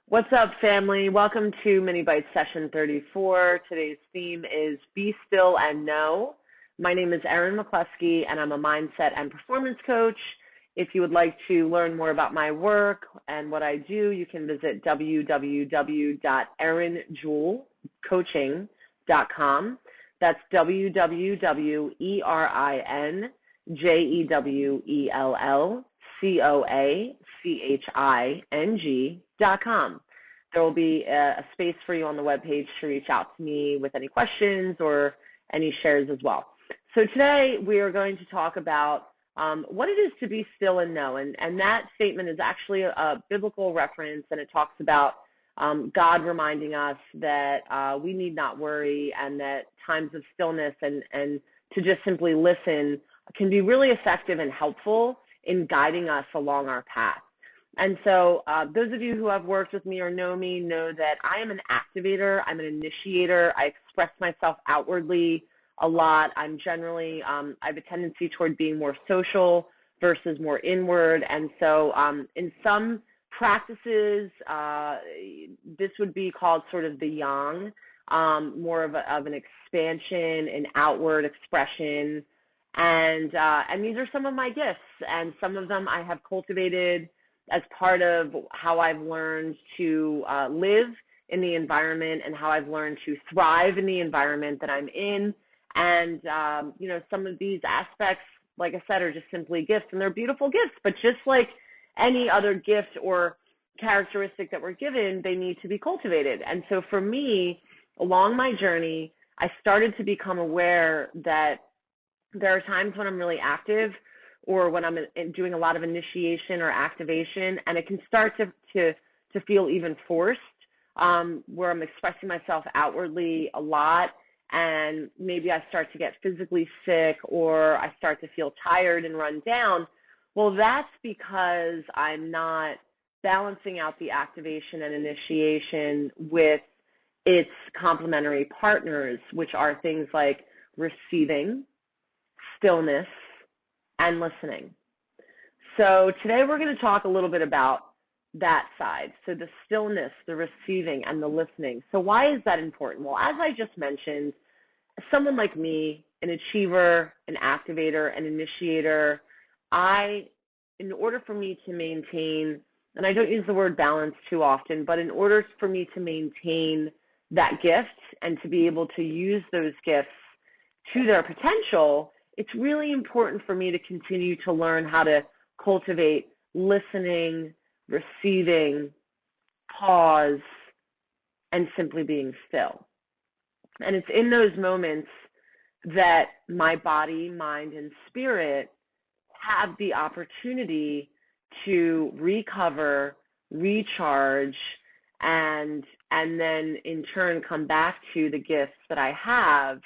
What's up, family? Welcome to Mini Bytes session 34. Today's theme is Be Still and Know. My name is Erin McCluskey, and I'm a mindset and performance coach. If you would like to learn more about my work and what I do, you can visit www.erinjewelcoaching.com. That's www.erinjewelcoaching.com. There will be a space for you on the webpage to reach out to me with any questions or any shares as well. So today we are going to talk about what it is to be still and know. And that statement is actually a biblical reference, and it talks about God reminding us that we need not worry, and that times of stillness and to just simply listen can be really effective and helpful in guiding us along our path. And so those of you who have worked with me or know me know that I am an activator. I'm an initiator. I express myself outwardly a lot. I'm generally, I have a tendency toward being more social versus more inward. And so in some practices, this would be called sort of the yang, more of an expansion, an outward expression. And these are some of my gifts, and some of them I have cultivated as part of how I've learned to live in the environment and how I've learned to thrive in the environment that I'm in. And, some of these aspects, like I said, are just simply gifts, and they're beautiful gifts, but just like any other gift or characteristic that we're given, they need to be cultivated. And so for me, along my journey, I started to become aware that there are times when I'm really active, or when I'm doing a lot of initiation or activation, and it can start to feel even forced, where I'm expressing myself outwardly a lot, and maybe I start to get physically sick, or I start to feel tired and run down. Well, that's because I'm not balancing out the activation and initiation with its complementary partners, which are things like receiving, stillness, and listening. So today we're going to talk a little bit about that side. So the stillness, the receiving, and the listening. So why is that important? Well, as I just mentioned, someone like me, an achiever, an activator, an initiator, in order for me to maintain, and I don't use the word balance too often, but in order for me to maintain that gift and to be able to use those gifts to their potential, it's really important for me to continue to learn how to cultivate listening, receiving, pause, and simply being still. And it's in those moments that my body, mind, and spirit have the opportunity to recover, recharge, and then in turn come back to the gifts that I have,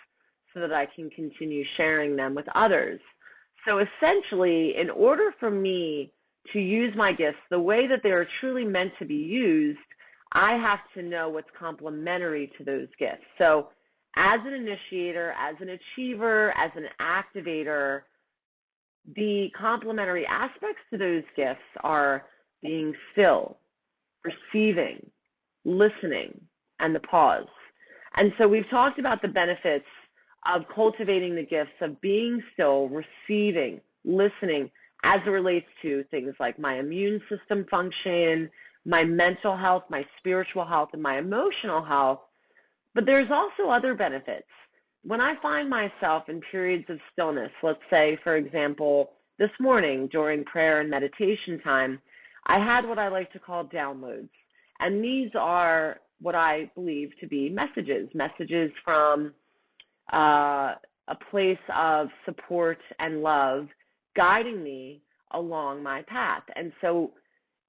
so that I can continue sharing them with others. So essentially, in order for me to use my gifts the way that they are truly meant to be used, I have to know what's complementary to those gifts. So as an initiator, as an achiever, as an activator, the complementary aspects to those gifts are being still, receiving, listening, and the pause. And so we've talked about the benefits of cultivating the gifts of being still, receiving, listening, as it relates to things like my immune system function, my mental health, my spiritual health, and my emotional health. But there's also other benefits. When I find myself in periods of stillness, let's say, for example, this morning during prayer and meditation time, I had what I like to call downloads. And these are what I believe to be messages from a place of support and love guiding me along my path. And so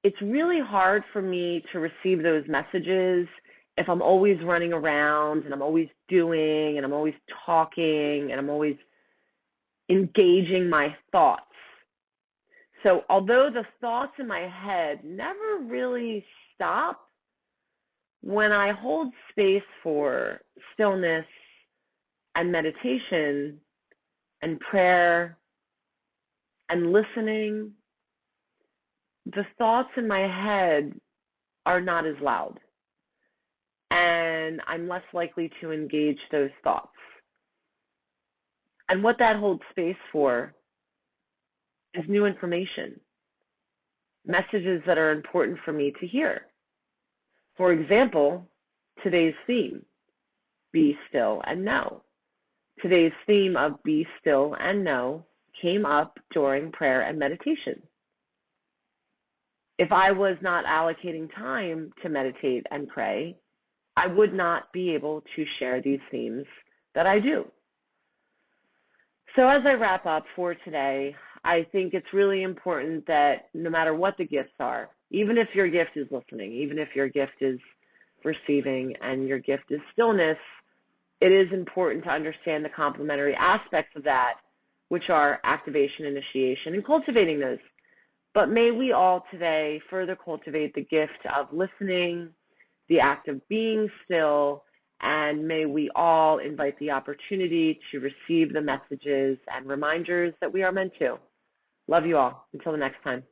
it's really hard for me to receive those messages if I'm always running around and I'm always doing and I'm always talking and I'm always engaging my thoughts. So although the thoughts in my head never really stop, when I hold space for stillness and meditation and prayer and listening, the thoughts in my head are not as loud, and I'm less likely to engage those thoughts. And what that holds space for is new information, messages that are important for me to hear. For example, today's theme, be still and know. Today's theme of be still and know came up during prayer and meditation. If I was not allocating time to meditate and pray, I would not be able to share these themes that I do. So as I wrap up for today, I think it's really important that no matter what the gifts are, even if your gift is listening, even if your gift is receiving and your gift is stillness, it is important to understand the complementary aspects of that, which are activation, initiation, and cultivating those. But may we all today further cultivate the gift of listening, the act of being still, and may we all invite the opportunity to receive the messages and reminders that we are meant to. Love you all. Until the next time.